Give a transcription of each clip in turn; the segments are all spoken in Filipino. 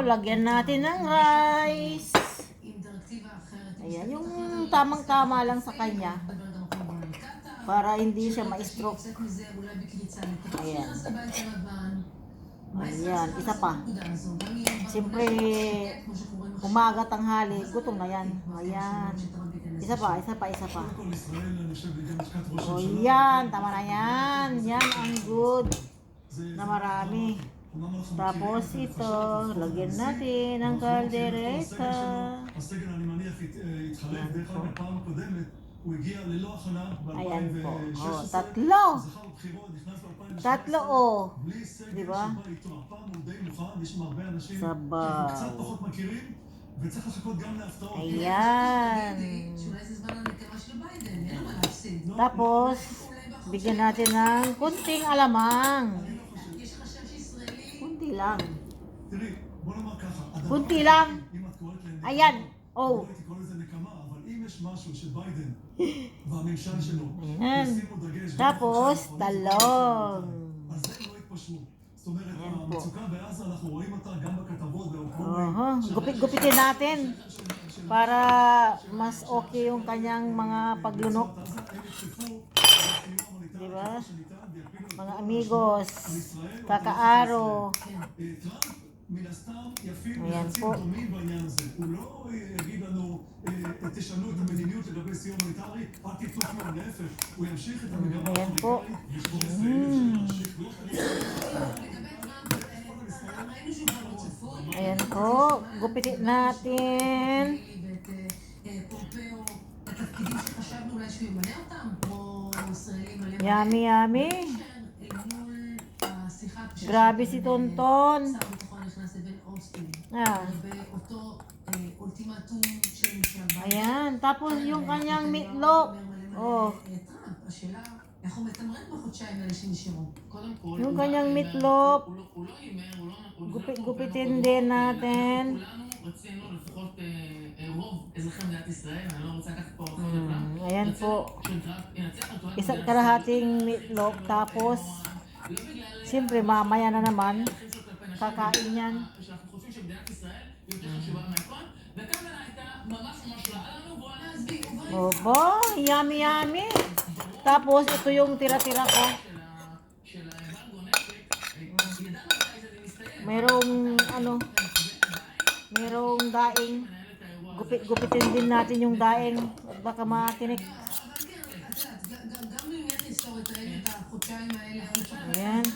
lagyan natin ng rice. Ayan, yung tamang-tama lang sa kanya. Para hindi siya ma-stroke. Ayan. Ayan, isa pa. Siyempre, umaga, tanghali, gutom na yan. Ayan. Isa pa. O yan, tama na yan. Yan ang good na marami. Tapos ito, lagyan natin ng kaldereta. Ayan po. Oh, tatlo. Tatlo oh. Diba? Sabaw. Ayan. Tapos, bigyan natin ng kunting alamang. Kunti lang. Kunti lang. Ayan. Oh. Ayan. Tapos, talong. Ayan po. Gupit-gupitin natin para mas okay yung kanyang mga paglunok. Diba? Mga amigos, kakaaro. Ayan po. Ayan po. Ayan po. Gupitin natin. Yummy, yummy. Grabe si Tonton. Ah. Ayan. Tapos yung kanyang meatloaf. Oh. Yung kanyang meatloaf. Gupitin din natin. Ayan po. Isang kalahating meatloaf. Tapos, siyempre mamaya na naman kakain yan. Obo, yummy yummy. Tapos ito yung tira-tira ko. Merong daing. Gupitin din natin yung daing. Baka matinik. Ayan.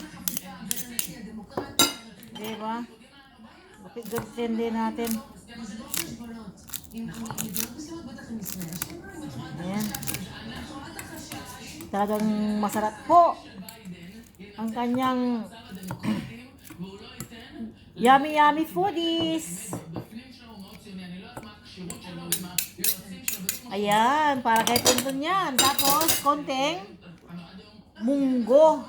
Diba? Gupitin din natin. Ayan. Talagang masarap po ang kanyang yummy yummy foodies. Ayan, para kay Tonton yan. Tapos konting munggo.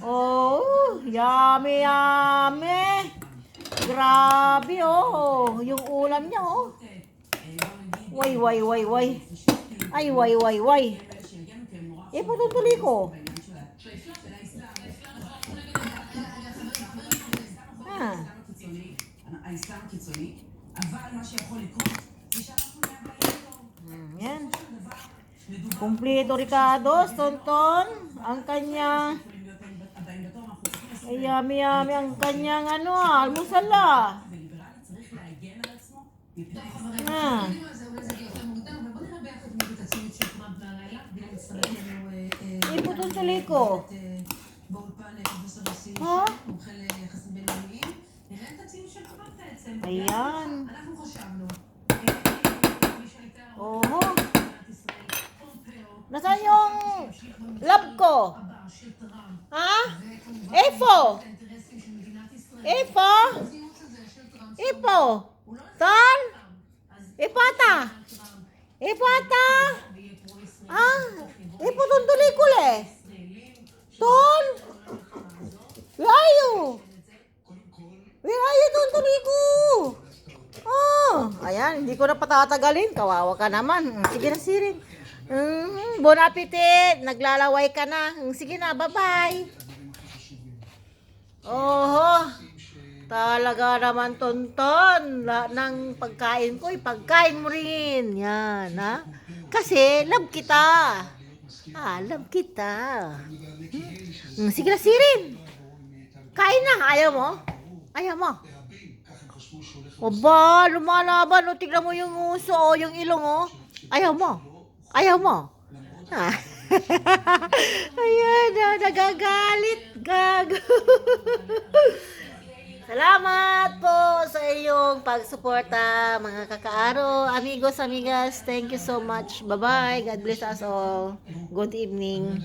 Oh, yummy yummy. Grabe oh, yung ulam niya oh. Way. Ay, way. Ipatutuloy ko. Yan. Kumpleto Ricardo, Tonton. Ang kanya. Ay, yummy ang kanyang almusal ah. Ipatutuloy ko. Ha? Ayan. Oho. Nasaan yung lab ko? Ha? Efo? Ton? Ipata? Ah? Ipatutuloy ko le. Ton? Where are you, Tonton Rico? Oh, ayan, hindi ko na patatagalin. Kawawa ka naman. Sige na, siring. Bon appetit. Naglalaway ka na. Sige na, bye-bye. Oho. Talaga naman, Tonton. Ng pagkain ko, pagkain mo rin. Yan, ha? Kasi, love kita. Love kita. Sige na, Sirin. Kain na. Ayaw mo? Ayaw mo? Aba, lumalaban. O, tignan mo yung uso, o, yung ilong, o. Ayaw mo? Ayaw mo? Ayan, nagagalit. Gago. Salamat po sa iyong pagsuporta, mga kakaaro, amigos, amigas. Thank you so much. Bye-bye. God bless us all. Good evening.